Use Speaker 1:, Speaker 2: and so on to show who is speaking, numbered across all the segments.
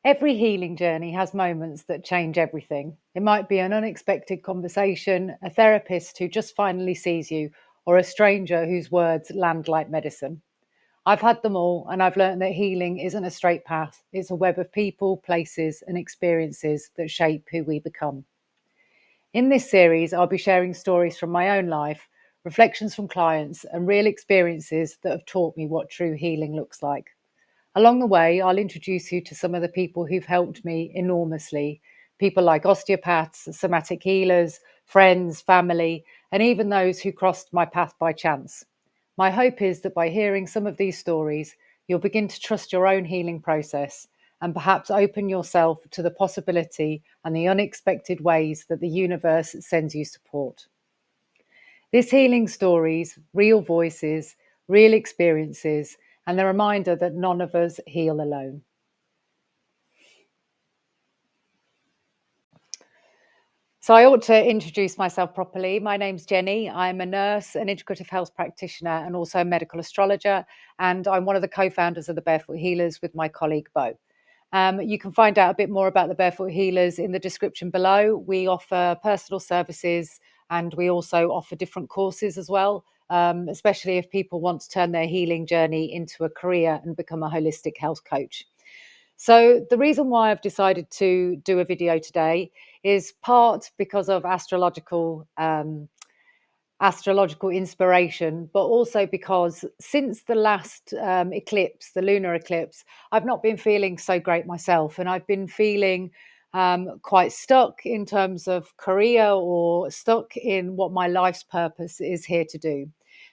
Speaker 1: Every healing journey has moments that change everything. It might be an unexpected conversation, a therapist who just finally sees you, or a stranger whose words land like medicine. I've had them all, and I've learned that healing isn't a straight path. It's a web of people, places, and experiences that shape who we become. In this series, I'll be sharing stories from my own life, reflections from clients, and real experiences that have taught me what true healing looks like. Along the way, I'll introduce you to some of the people who've helped me enormously. People like osteopaths, somatic healers, friends, family, and even those who crossed my path by chance. My hope is that by hearing some of these stories, you'll begin to trust your own healing process and perhaps open yourself to the possibility and the unexpected ways that the universe sends you support. This healing stories, real voices, real experiences, and the reminder that none of us heal alone. So I ought to introduce myself properly. My name's Jenny. I'm a nurse, an integrative health practitioner, and also a medical astrologer. And I'm one of the co-founders of the Barefoot Healers with my colleague Bo. You can find out a bit more about the Barefoot Healers in the description below. We offer personal services and we also offer different courses as well, especially if people want to turn their healing journey into a career and become a holistic health coach. So, the reason why I've decided to do a video today is part because of astrological inspiration, but also because since the last eclipse, the lunar eclipse, I've not been feeling so great myself. And I've been feeling quite stuck in terms of career or stuck in what my life's purpose is here to do.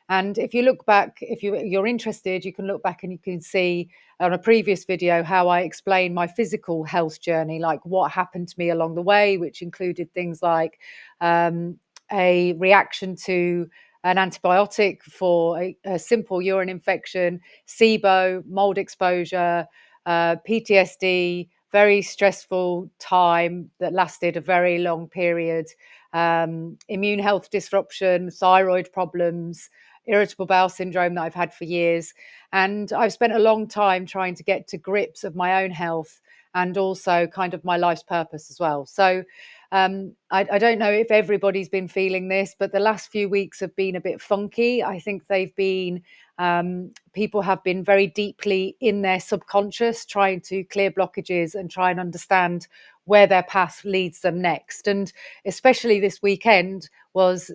Speaker 1: And if you look back, if you're interested, you can look back and you can see on a previous video how I explain my physical health journey, like what happened to me along the way, which included things like a reaction to an antibiotic for a simple urine infection, SIBO, mold exposure, PTSD, very stressful time that lasted a very long period, immune health disruption, thyroid problems, irritable bowel syndrome that I've had for years. And I've spent a long time trying to get to grips of my own health and also kind of my life's purpose as well. So I don't know if everybody's been feeling this, but the last few weeks have been a bit funky. I think they've been, people have been very deeply in their subconscious trying to clear blockages and try and understand where their path leads them next. And especially this weekend was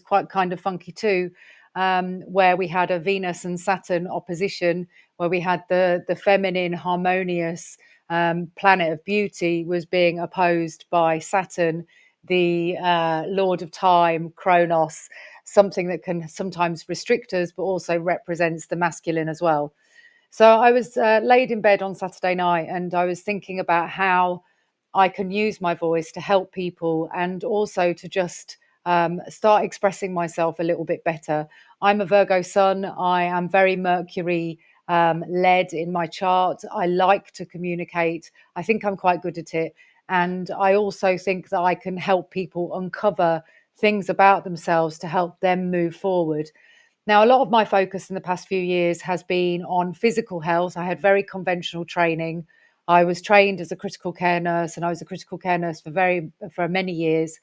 Speaker 1: quite kind of funky too. Where we had a Venus and Saturn opposition, where we had the feminine, harmonious planet of beauty was being opposed by Saturn, the Lord of Time, Kronos, something that can sometimes restrict us, but also represents the masculine as well. So I was laid in bed on Saturday night and I was thinking about how I can use my voice to help people and also to just start expressing myself a little bit better. I'm a Virgo sun. I am very Mercury led in my chart. I like to communicate. I think I'm quite good at it. And I also think that I can help people uncover things about themselves to help them move forward. Now, a lot of my focus in the past few years has been on physical health. I had very conventional training. I was trained as a critical care nurse, and I was a critical care nurse for many years.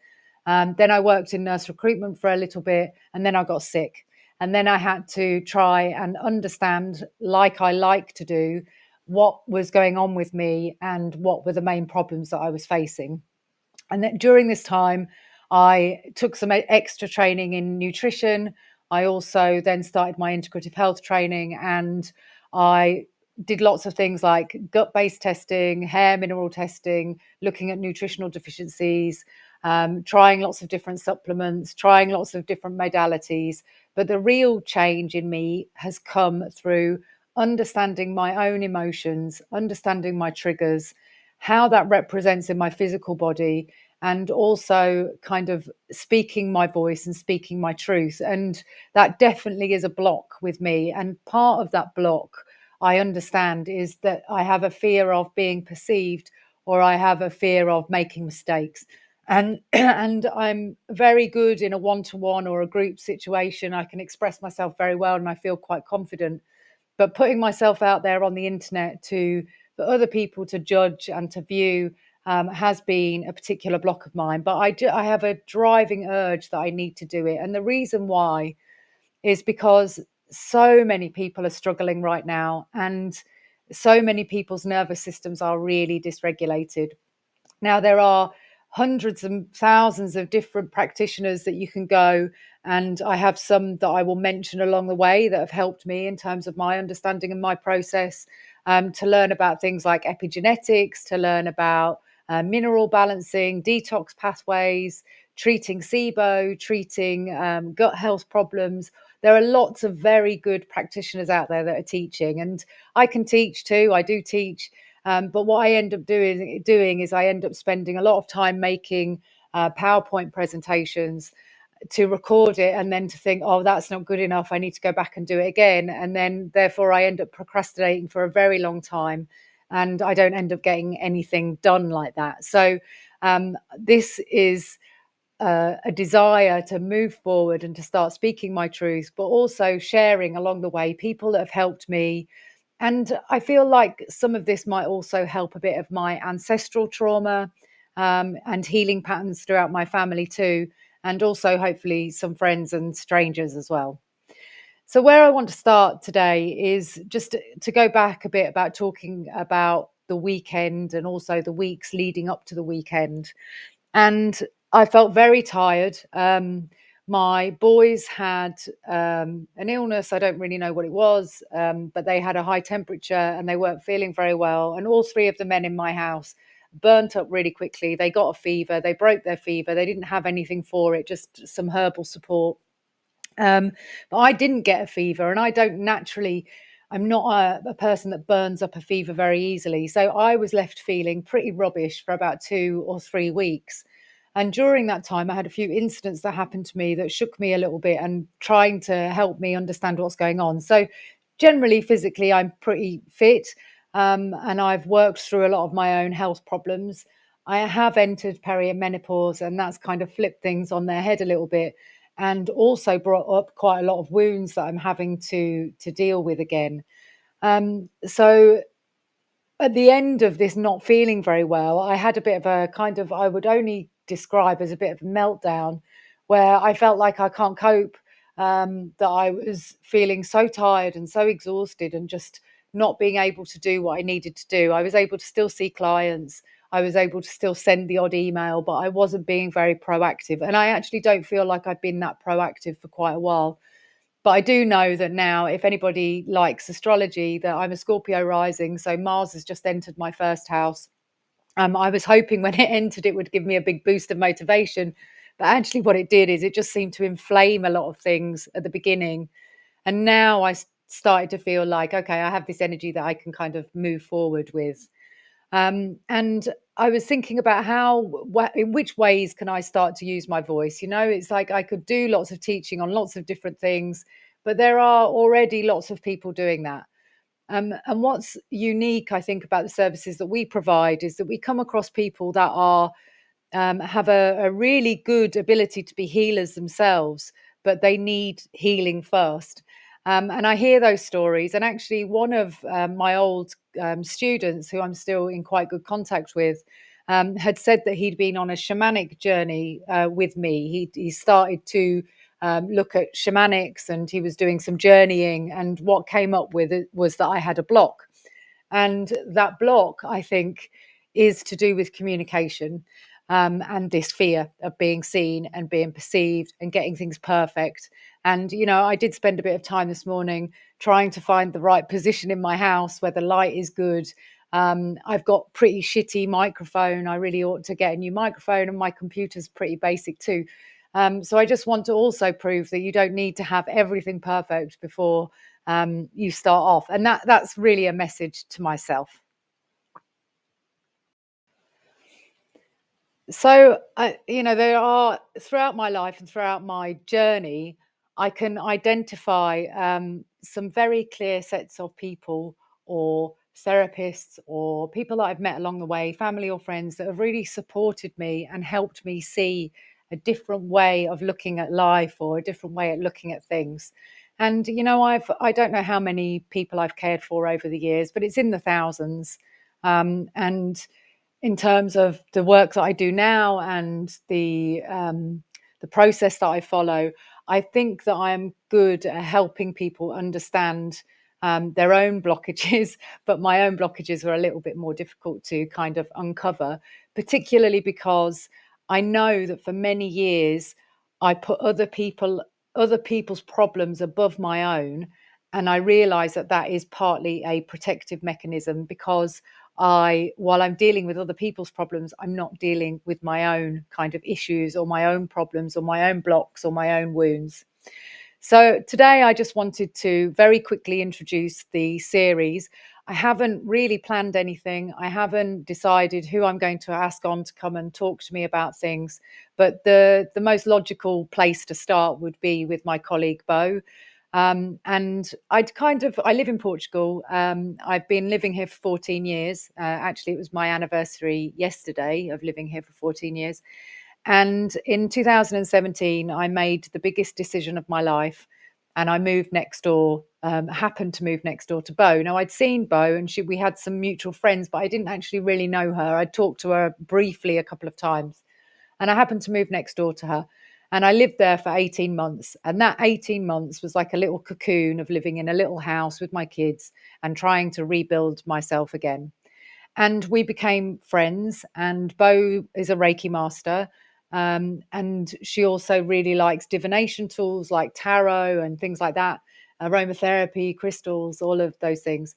Speaker 1: Then I worked in nurse recruitment for a little bit, and then I got sick. And then I had to try and understand, like I like to do, what was going on with me and what were the main problems that I was facing. And then during this time, I took some extra training in nutrition. I also then started my integrative health training and I did lots of things like gut based testing, hair mineral testing, looking at nutritional deficiencies, trying lots of different supplements, trying lots of different modalities. But the real change in me has come through understanding my own emotions, understanding my triggers, how that represents in my physical body, and also kind of speaking my voice and speaking my truth. And that definitely is a block with me. And part of that block, I understand, is that I have a fear of being perceived or I have a fear of making mistakes. And and I'm very good in a one-to-one or a group situation. I can express myself very well and I feel quite confident. But putting myself out there on the internet to for other people to judge and to view has been a particular block of mine. But I have a driving urge that I need to do it. And the reason why is because so many people are struggling right now, and so many people's nervous systems are really dysregulated. Now, there are hundreds and thousands of different practitioners that you can go, and I have some that I will mention along the way that have helped me in terms of my understanding and my process, to learn about things like epigenetics, to learn about mineral balancing, detox pathways, treating SIBO, treating gut health problems. There are lots of very good practitioners out there that are teaching, and I can teach too. I do teach, but what I end up doing is I end up spending a lot of time making PowerPoint presentations to record it and then to think, oh, that's not good enough. I need to go back and do it again. And then therefore I end up procrastinating for a very long time, and I don't end up getting anything done like that. So this is a desire to move forward and to start speaking my truth, but also sharing along the way people that have helped me. And I feel like some of this might also help a bit of my ancestral trauma, and healing patterns throughout my family too, and also hopefully some friends and strangers as well. So, where I want to start today is just to go back a bit about talking about the weekend and also the weeks leading up to the weekend. And I felt very tired. My boys had an illness. I don't really know what it was, but they had a high temperature and they weren't feeling very well. And all three of the men in my house burnt up really quickly. They got a fever. They broke their fever. They didn't have anything for it, just some herbal support. Um, but I didn't get a fever, and I don't naturally. I'm not a person that burns up a fever very easily. So I was left feeling pretty rubbish for about 2 or 3 weeks. And during that time, I had a few incidents that happened to me that shook me a little bit and trying to help me understand what's going on. So, generally, physically, I'm pretty fit, and I've worked through a lot of my own health problems. I have entered perimenopause, and that's kind of flipped things on their head a little bit, and also brought up quite a lot of wounds that I'm having to deal with again. So at the end of this not feeling very well, I had a bit of a kind of, I would only describe as a bit of a meltdown, where I felt like I can't cope, that I was feeling so tired and so exhausted and just not being able to do what I needed to do. I was able to still see clients. I was able to still send the odd email, but I wasn't being very proactive. And I actually don't feel like I've been that proactive for quite a while. But I do know that now, if anybody likes astrology, that I'm a Scorpio rising. So Mars has just entered my first house. I was hoping when it entered, it would give me a big boost of motivation. But actually, what it did is it just seemed to inflame a lot of things at the beginning. And now started to feel like, okay, I have this energy that I can kind of move forward with. And I was thinking about in which ways can I start to use my voice? It's like I could do lots of teaching on lots of different things, but there are already lots of people doing that. And what's unique, I think, about the services that we provide is that we come across people that have a really good ability to be healers themselves, but they need healing first. And I hear those stories. And actually, one of my old students, who I'm still in quite good contact with, had said that he'd been on a shamanic journey with me. He started to look at shamanics, and he was doing some journeying. And what came up with it was that I had a block. And that block, I think, is to do with communication, and this fear of being seen and being perceived and getting things perfect. And, I did spend a bit of time this morning trying to find the right position in my house where the light is good. I've got pretty shitty microphone. I really ought to get a new microphone, and my computer's pretty basic too. So I just want to also prove that you don't need to have everything perfect before you start off. And that's really a message to myself. So, there are, throughout my life and throughout my journey, I can identify some very clear sets of people, or therapists, or people that I've met along the way, family or friends, that have really supported me and helped me see a different way of looking at life, or a different way of looking at things. And I don't know how many people I've cared for over the years, but it's in the thousands. And in terms of the work that I do now and the process that I follow, I think that I'm good at helping people understand their own blockages, but my own blockages are a little bit more difficult to kind of uncover, particularly because I know that for many years I put other people's problems above my own, and I realize that that is partly a protective mechanism because while I'm dealing with other people's problems, I'm not dealing with my own kind of issues or my own problems or my own blocks or my own wounds. So today I just wanted to very quickly introduce the series. I haven't really planned anything. I haven't decided who I'm going to ask on to come and talk to me about things. But the most logical place to start would be with my colleague Bo. And I live in Portugal. I've been living here for 14 years. Actually, it was my anniversary yesterday of living here for 14 years. And in 2017, I made the biggest decision of my life, and I moved next door. Happened to move next door to Bo. Now I'd seen Bo, and we had some mutual friends, but I didn't actually really know her. I talked to her briefly a couple of times, and I happened to move next door to her. And I lived there for 18 months. And that 18 months was like a little cocoon of living in a little house with my kids and trying to rebuild myself again. And we became friends. And Bo is a Reiki master. And she also really likes divination tools like tarot and things like that, aromatherapy, crystals, all of those things.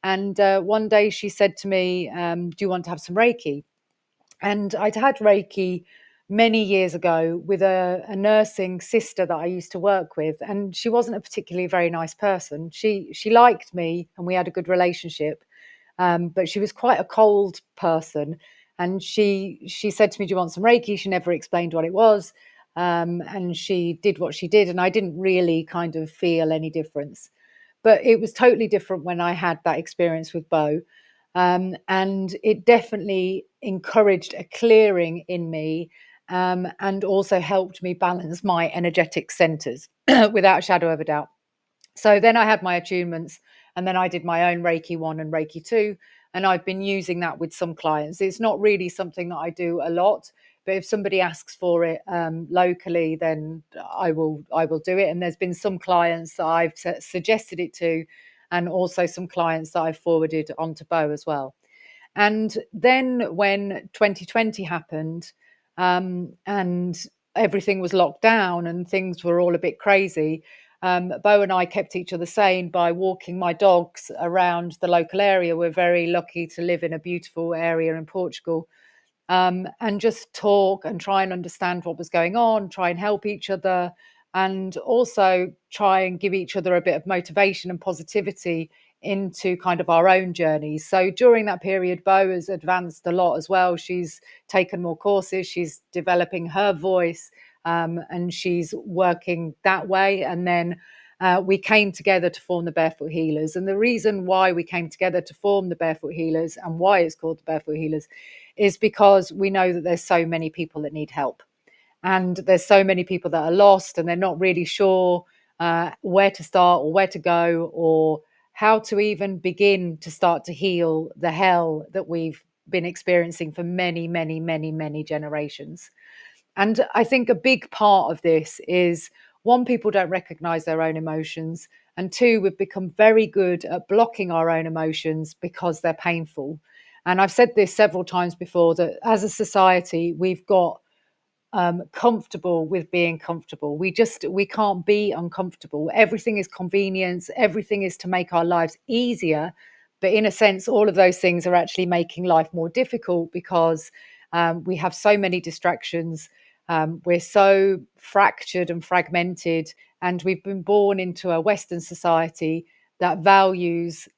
Speaker 1: And one day she said to me, do you want to have some Reiki? And I'd had Reiki many years ago with a nursing sister that I used to work with, and she wasn't a particularly very nice person. She liked me, and we had a good relationship, but she was quite a cold person. And she said to me, "Do you want some Reiki?" She never explained what it was, and she did what she did, and I didn't really kind of feel any difference. But it was totally different when I had that experience with Bo. And it definitely encouraged a clearing in me, and also helped me balance my energetic centers without a shadow of a doubt. So then I had my attunements, and then I did my own Reiki 1 and Reiki 2, and I've been using that with some clients. It's not really something that I do a lot, but if somebody asks for it locally, then I will do it. And there's been some clients that I've suggested it to, and also some clients that I've forwarded onto Bo as well. And then when 2020 happened, and everything was locked down and things were all a bit crazy, Bo and I kept each other sane by walking my dogs around the local area. We're very lucky to live in a beautiful area in Portugal, and just talk and try and understand what was going on, try and help each other, and also try and give each other a bit of motivation and positivity into kind of our own journeys. So during that period, Bo has advanced a lot as well. She's taken more courses, she's developing her voice, and she's working that way. And then we came together to form the Barefoot Healers. And the reason why we came together to form the Barefoot Healers and why it's called the Barefoot Healers is because we know that there's so many people that need help, and there's so many people that are lost and they're not really sure where to start or where to go or how to even begin to start to heal the hell that we've been experiencing for many, many, many, many generations. And I think a big part of this is, one, people don't recognize their own emotions. And two, we've become very good at blocking our own emotions because they're painful. And I've said this several times before, that as a society, we've got comfortable with being comfortable. We can't be uncomfortable. Everything is convenience. Everything is to make our lives easier. But in a sense, all of those things are actually making life more difficult because we have so many distractions. We're so fractured and fragmented, and we've been born into a Western society that values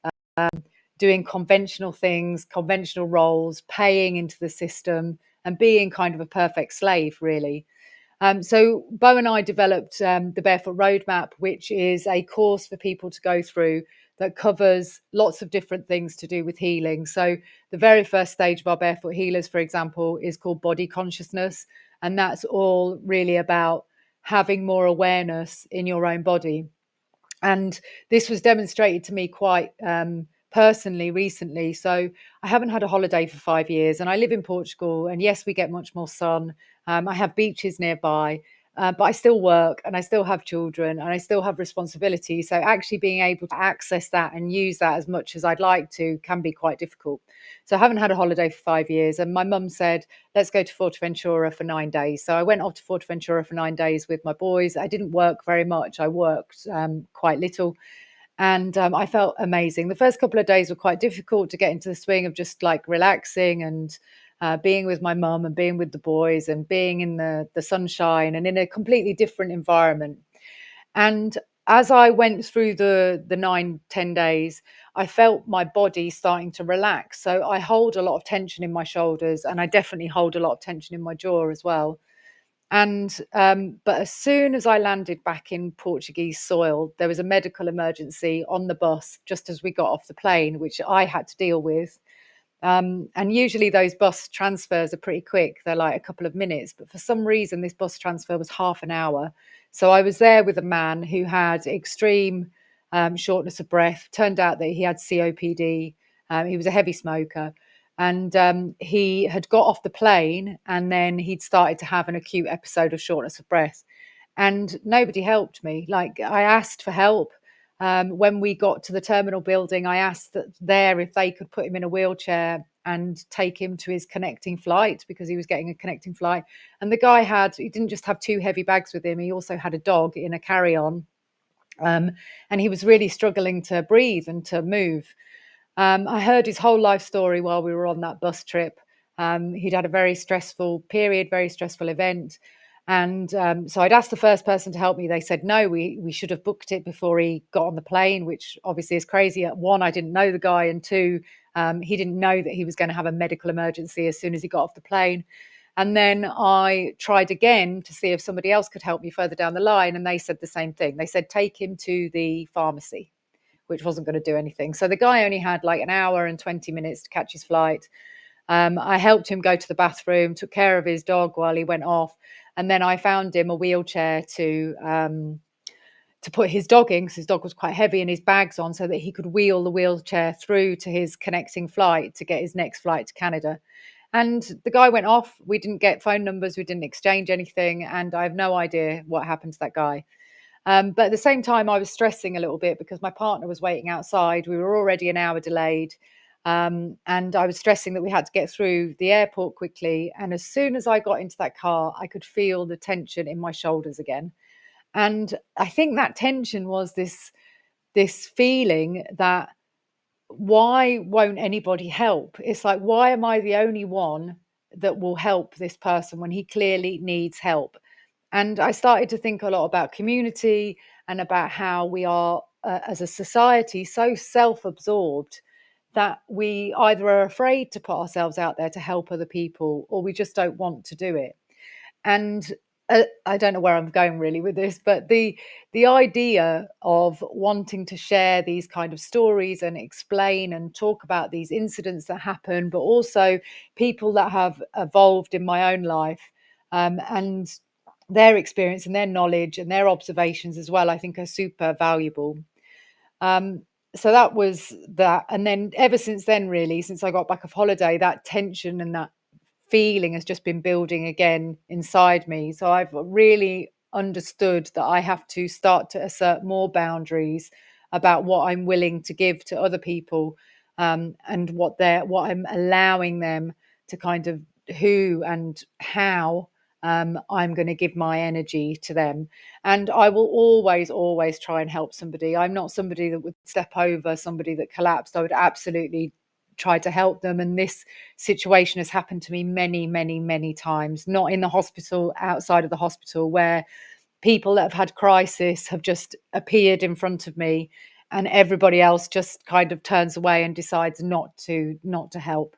Speaker 1: doing conventional things, conventional roles, paying into the system, and being kind of a perfect slave, really. So Bo and I developed the Barefoot Roadmap, which is a course for people to go through that covers lots of different things to do with healing. So the very first stage of our Barefoot Healers, for example, is called Body Consciousness. And that's all really about having more awareness in your own body. And this was demonstrated to me quite personally recently. So I haven't had a holiday for 5 years, and I live in Portugal. And yes, we get much more sun. I have beaches nearby, but I still work and I still have children and I still have responsibilities. So actually being able to access that and use that as much as I'd like to can be quite difficult. So I haven't had a holiday for 5 years. And my mum said, let's go to Forteventura for 9 days. So I went off to Forteventura for 9 days with my boys. I didn't work very much. I worked quite little, and I felt amazing. The first couple of days were quite difficult to get into the swing of just like relaxing and being with my mum and being with the boys and being in the sunshine and in a completely different environment. And as I went through the 9, 10 days, I felt my body starting to relax. So I hold a lot of tension in my shoulders, and I definitely hold a lot of tension in my jaw as well. And but as soon as I landed back in Portuguese soil, there was a medical emergency on the bus just as we got off the plane, which I had to deal with. And usually those bus transfers are pretty quick. They're like a couple of minutes, but for some reason this bus transfer was half an hour. So I was there with a man who had extreme shortness of breath. Turned out that he had COPD. He was a heavy smoker, and he had got off the plane, and then he'd started to have an acute episode of shortness of breath, and nobody helped me. Like, I asked for help. When we got to the terminal building, I asked there if they could put him in a wheelchair and take him to his connecting flight because he was getting a connecting flight. And the guy he didn't just have two heavy bags with him, he also had a dog in a carry on. Um, and he was really struggling to breathe and to move. I heard his whole life story while we were on that bus trip. He'd had a very stressful period, very stressful event. And so I'd asked the first person to help me. They said, no, we should have booked it before he got on the plane, which obviously is crazy. One, I didn't know the guy. And two, he didn't know that he was going to have a medical emergency as soon as he got off the plane. And then I tried again to see if somebody else could help me further down the line. And they said the same thing. They said, take him to the pharmacy, which wasn't going to do anything. So the guy only had like an hour and 20 minutes to catch his flight. I helped him go to the bathroom, took care of his dog while he went off, and then I found him a wheelchair to put his dog in, because his dog was quite heavy, and his bags on, so that he could wheel the wheelchair through to his connecting flight to get his next flight to Canada. And the guy went off. We didn't get phone numbers, we didn't exchange anything, and I have no idea what happened to that guy. But at the same time, I was stressing a little bit because my partner was waiting outside. We were already an hour delayed. And I was stressing that we had to get through the airport quickly. And as soon as I got into that car, I could feel the tension in my shoulders again. And I think that tension was this feeling that, why won't anybody help? It's like, why am I the only one that will help this person when he clearly needs help? And I started to think a lot about community and about how we are, as a society, so self absorbed that we either are afraid to put ourselves out there to help other people, or we just don't want to do it. And I don't know where I'm going really with this, but the idea of wanting to share these kind of stories and explain and talk about these incidents that happen, but also people that have evolved in my own life, and their experience and their knowledge and their observations as well, I think are super valuable. Um, so that was that. And then ever since then, really, since I got back off holiday, that tension and that feeling has just been building again inside me. So I've really understood that I have to start to assert more boundaries about what I'm willing to give to other people, and what I'm allowing them to kind of, who and how I'm going to give my energy to them. And I will always, always try and help somebody. I'm not somebody that would step over somebody that collapsed. I would absolutely try to help them. And this situation has happened to me many, many, many times, not in the hospital, outside of the hospital, where people that have had crisis have just appeared in front of me, and everybody else just kind of turns away and decides not to help.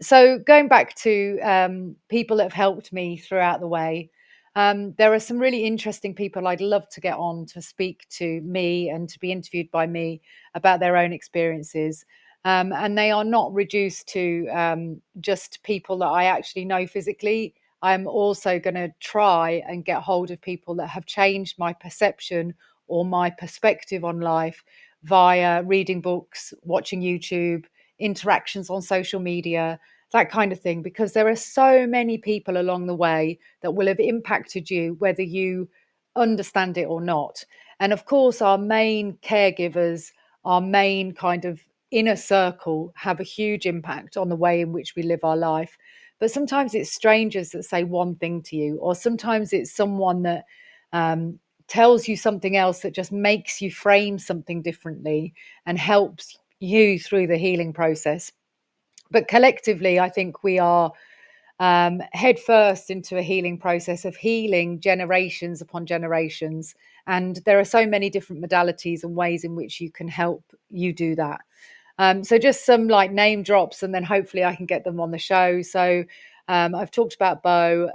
Speaker 1: So going back to people that have helped me throughout the way, there are some really interesting people I'd love to get on to speak to me and to be interviewed by me about their own experiences. And they are not reduced to just people that I actually know physically. I'm also going to try and get hold of people that have changed my perception or my perspective on life, via reading books, watching YouTube, interactions on social media, that kind of thing, because there are so many people along the way that will have impacted you, whether you understand it or not. And of course, our main caregivers, our main kind of inner circle, have a huge impact on the way in which we live our life. But sometimes it's strangers that say one thing to you, or sometimes it's someone that um, tells you something else that just makes you frame something differently and helps you through the healing process. But collectively, I think we are head first into a healing process of healing generations upon generations. And there are so many different modalities and ways in which you can help you do that. So just some like name drops, and then hopefully I can get them on the show. So I've talked about Bo.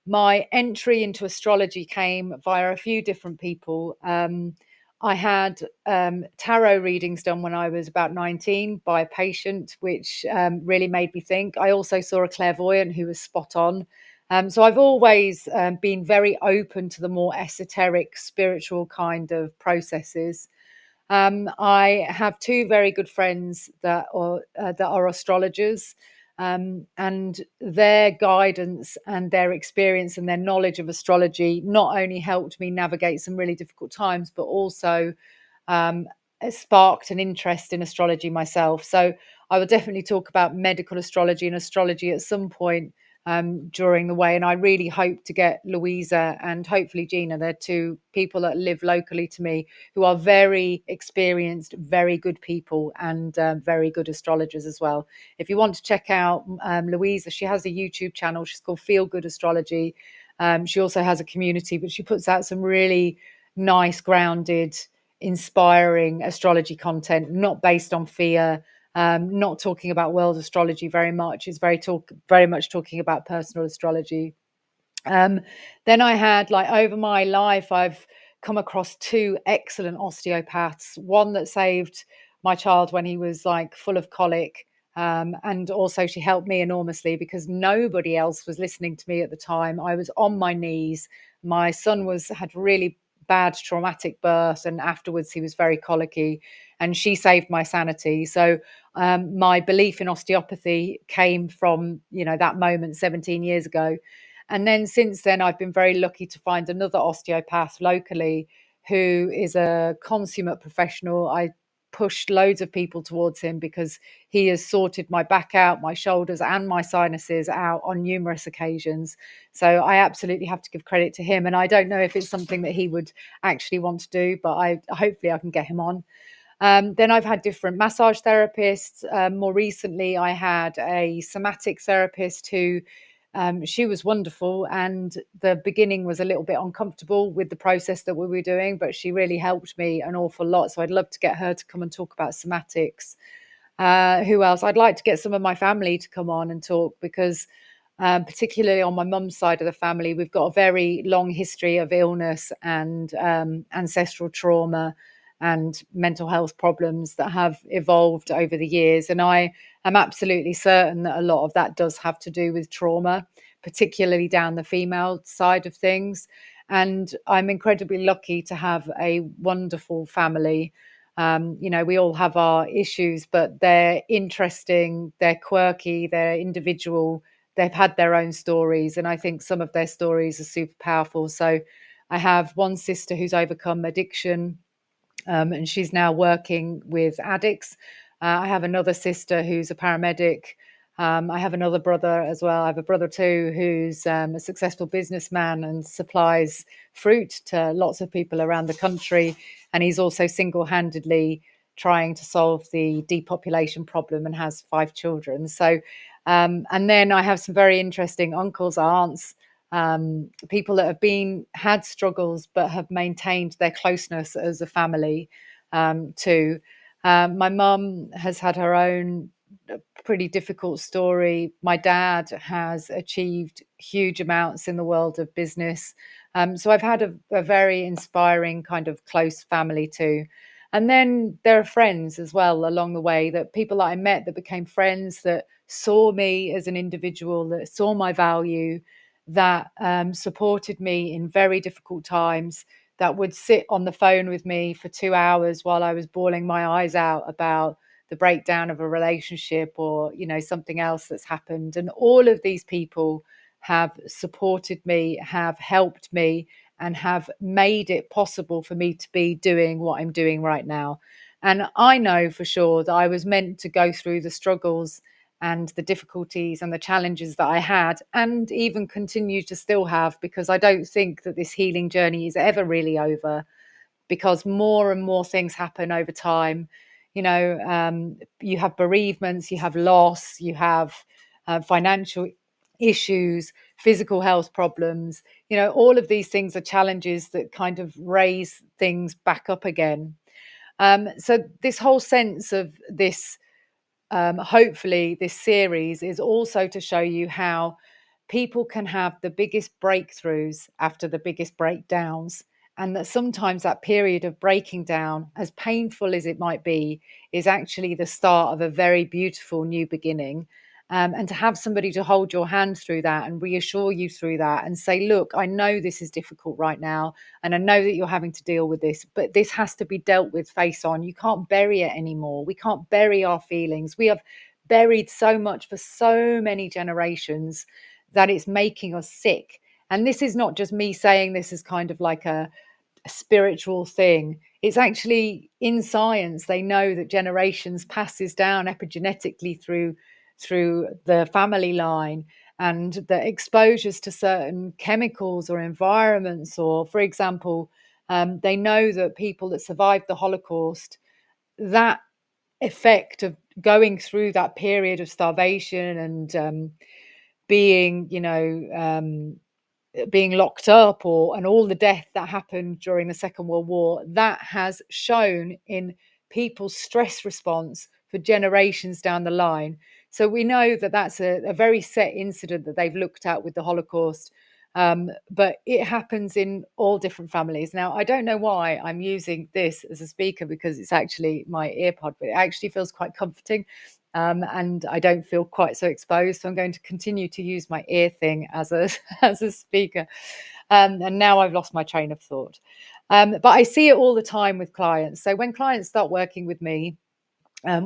Speaker 1: My entry into astrology came via a few different people. I had tarot readings done when I was about 19 by a patient, which really made me think. I also saw a clairvoyant who was spot on. So I've always been very open to the more esoteric, spiritual kind of processes. I have two very good friends that are astrologers, and their guidance and their experience and their knowledge of astrology not only helped me navigate some really difficult times, but also um, sparked an interest in astrology myself. So I will definitely talk about medical astrology and astrology at some point during the way. And I really hope to get Louisa and hopefully Gina. They're two people that live locally to me who are very experienced, very good people, and very good astrologers as well. If you want to check out Louisa, she has a YouTube channel. She's called Feel Good Astrology. She also has a community, but she puts out some really nice, grounded, inspiring astrology content, not based on fear, not talking about world astrology very much. It's very much talking about personal astrology. Um, then I had like over my life, I've come across two excellent osteopaths. One that saved my child when he was like full of colic. And also she helped me enormously because nobody else was listening to me at the time. I was on my knees. My son had really bad traumatic birth, and afterwards he was very colicky, and she saved my sanity. So my belief in osteopathy came from that moment 17 years ago. And then since then, I've been very lucky to find another osteopath locally who is a consummate professional. I pushed loads of people towards him because he has sorted my back out, my shoulders, and my sinuses out on numerous occasions. So I absolutely have to give credit to him. And I don't know if it's something that he would actually want to do, but hopefully I can get him on. Then I've had different massage therapists. More recently, I had a somatic therapist who she was wonderful. And the beginning was a little bit uncomfortable with the process that we were doing, but she really helped me an awful lot. So I'd love to get her to come and talk about somatics. Who else? I'd like to get some of my family to come on and talk because, particularly on my mum's side of the family, we've got a very long history of illness and ancestral trauma and mental health problems that have evolved over the years. And I am absolutely certain that a lot of that does have to do with trauma, particularly down the female side of things. And I'm incredibly lucky to have a wonderful family. We all have our issues, but they're interesting, they're quirky, they're individual, they've had their own stories. And I think some of their stories are super powerful. So I have one sister who's overcome addiction, and she's now working with addicts. I have another sister who's a paramedic. I have another brother as well. I have a brother too who's a successful businessman and supplies fruit to lots of people around the country. And he's also single-handedly trying to solve the depopulation problem and has 5 children. So, and then I have some very interesting uncles, aunts, people that have had struggles but have maintained their closeness as a family too. My mum has had her own pretty difficult story. My dad has achieved huge amounts in the world of business. So I've had a very inspiring kind of close family too. And then there are friends as well along the way, that people that I met that became friends, that saw me as an individual, that saw my value, that supported me in very difficult times, that would sit on the phone with me for 2 hours while I was bawling my eyes out about the breakdown of a relationship, or, something else that's happened. And all of these people have supported me, have helped me, and have made it possible for me to be doing what I'm doing right now. And I know for sure that I was meant to go through the struggles and the difficulties and the challenges that I had, and even continue to still have, because I don't think that this healing journey is ever really over, because more and more things happen over time. You have bereavements, you have loss, you have financial issues, physical health problems. All of these things are challenges that kind of raise things back up again. So this whole sense of this, hopefully, this series is also to show you how people can have the biggest breakthroughs after the biggest breakdowns. And that sometimes that period of breaking down, as painful as it might be, is actually the start of a very beautiful new beginning. And to have somebody to hold your hand through that and reassure you through that and say, look, I know this is difficult right now. And I know that you're having to deal with this, but this has to be dealt with face on. You can't bury it anymore. We can't bury our feelings. We have buried so much for so many generations that it's making us sick. And this is not just me saying this is kind of like a spiritual thing. It's actually in science. They know that generations passes down epigenetically through the family line, and the exposures to certain chemicals or environments, or, for example, they know that people that survived the Holocaust, that effect of going through that period of starvation and being, being locked up, and all the death that happened during the Second World War, that has shown in people's stress response for generations down the line. So we know that that's a very set incident that they've looked at with the Holocaust. But it happens in all different families. Now, I don't know why I'm using this as a speaker, because it's actually my earpod, but it actually feels quite comforting. And I don't feel quite so exposed. So I'm going to continue to use my ear thing as a as a speaker. And now I've lost my train of thought. But I see it all the time with clients. So when clients start working with me,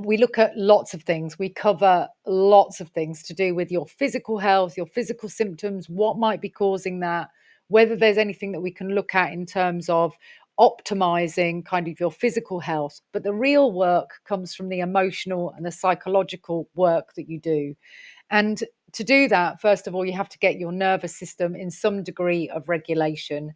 Speaker 1: we look at lots of things. We cover lots of things to do with your physical health, your physical symptoms, what might be causing that, whether there's anything that we can look at in terms of optimizing kind of your physical health. But the real work comes from the emotional and the psychological work that you do. And to do that, first of all, you have to get your nervous system in some degree of regulation.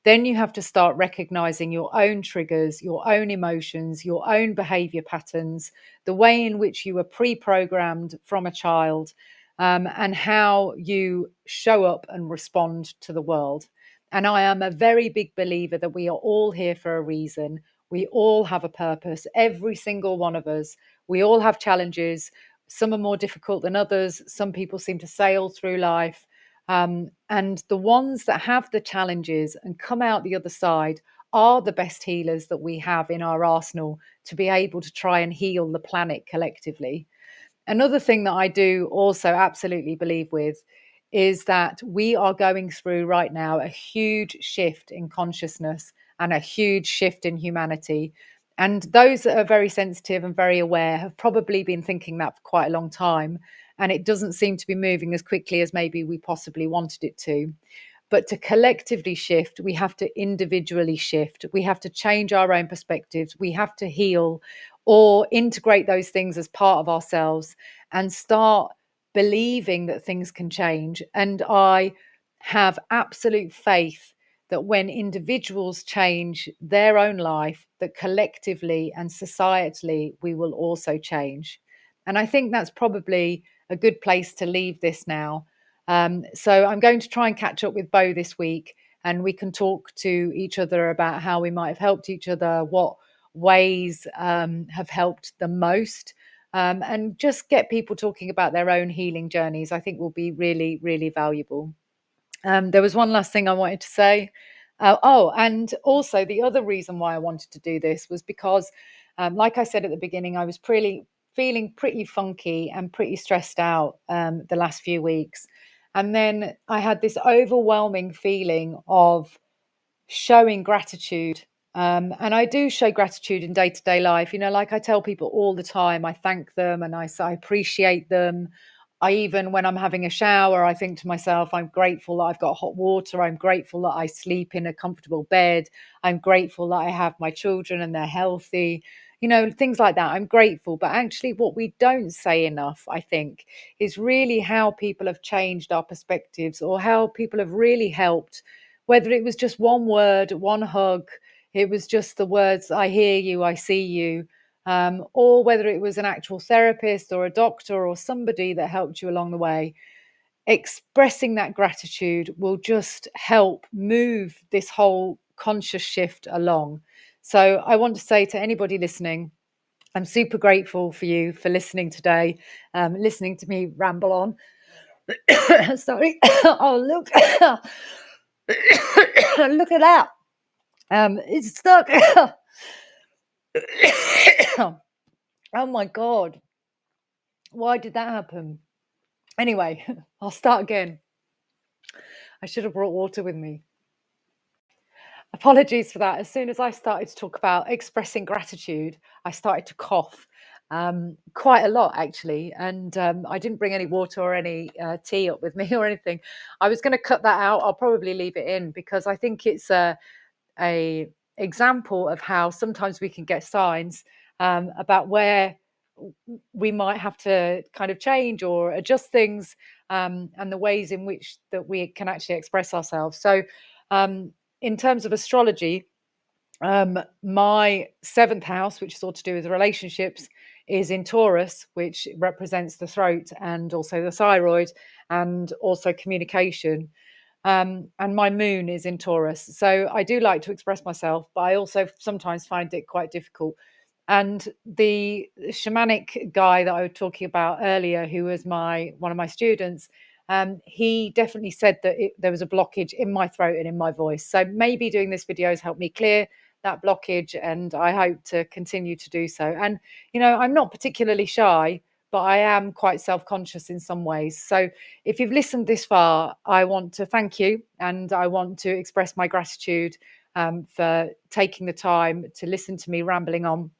Speaker 1: Then you have to start recognizing your own triggers, your own emotions, your own behavior patterns, the way in which you were pre programmed from a child, and how you show up and respond to the world. And I am a very big believer that we are all here for a reason. We all have a purpose, every single one of us. We all have challenges. Some are more difficult than others. Some people seem to sail through life. And the ones that have the challenges and come out the other side are the best healers that we have in our arsenal to be able to try and heal the planet collectively. Another thing that I do also absolutely believe with is that we are going through right now a huge shift in consciousness and a huge shift in humanity. And those that are very sensitive and very aware have probably been thinking that for quite a long time. And it doesn't seem to be moving as quickly as maybe we possibly wanted it to. But to collectively shift, we have to individually shift. We have to change our own perspectives. We have to heal or integrate those things as part of ourselves and start believing that things can change. And I have absolute faith that when individuals change their own life, that collectively and societally, we will also change. And I think that's probably a good place to leave this now. So I'm going to try and catch up with Bo this week, and we can talk to each other about how we might have helped each other, what ways have helped the most, and just get people talking about their own healing journeys. I think will be really, really valuable. There was one last thing I wanted to say. And also the other reason why I wanted to do this was because, like I said at the beginning, I was feeling pretty funky and pretty stressed out the last few weeks. And then I had this overwhelming feeling of showing gratitude. And I do show gratitude in day to day life. Like I tell people all the time, I thank them and I say I appreciate them. I even, when I'm having a shower, I think to myself, I'm grateful that I've got hot water. I'm grateful that I sleep in a comfortable bed. I'm grateful that I have my children and they're healthy. Things like that. I'm grateful. But actually, what we don't say enough, I think, is really how people have changed our perspectives or how people have really helped, whether it was just one word, one hug, it was just the words, I hear you, I see you, or whether it was an actual therapist or a doctor or somebody that helped you along the way. Expressing that gratitude will just help move this whole conscious shift along. So I want to say to anybody listening, I'm super grateful for you for listening today, listening to me ramble on. Sorry. Oh, look. Look at that. It's stuck. Oh my God. Why did that happen? Anyway, I'll start again. I should have brought water with me. Apologies for that. As soon as I started to talk about expressing gratitude, I started to cough quite a lot, actually. And I didn't bring any water or any tea up with me or anything. I was going to cut that out. I'll probably leave it in because I think it's a example of how sometimes we can get signs about where we might have to kind of change or adjust things, and the ways in which that we can actually express ourselves. So in terms of astrology, my seventh house, which is all to do with relationships, is in Taurus, which represents the throat and also the thyroid and also communication. And my moon is in Taurus. So I do like to express myself, but I also sometimes find it quite difficult. And the shamanic guy that I was talking about earlier, who was one of my students, he definitely said that there was a blockage in my throat and in my voice. So maybe doing this video has helped me clear that blockage, and I hope to continue to do so. And I'm not particularly shy, but I am quite self-conscious in some ways. So if you've listened this far, I want to thank you, and I want to express my gratitude for taking the time to listen to me rambling on.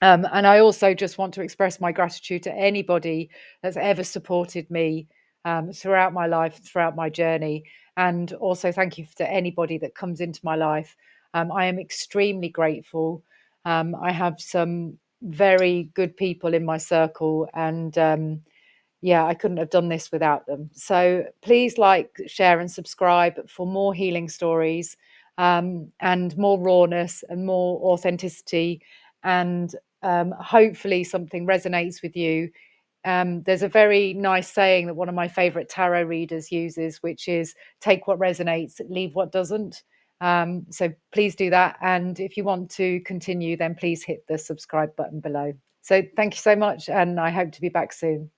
Speaker 1: And I also just want to express my gratitude to anybody that's ever supported me throughout my life, throughout my journey. And also thank you to anybody that comes into my life. I am extremely grateful. I have some very good people in my circle, and yeah, I couldn't have done this without them. So please like, share, and subscribe for more healing stories, and more rawness and more authenticity. And hopefully something resonates with you. There's a very nice saying that one of my favorite tarot readers uses, which is take what resonates, leave what doesn't. So please do that. And if you want to continue, then please hit the subscribe button below. So thank you so much. And I hope to be back soon.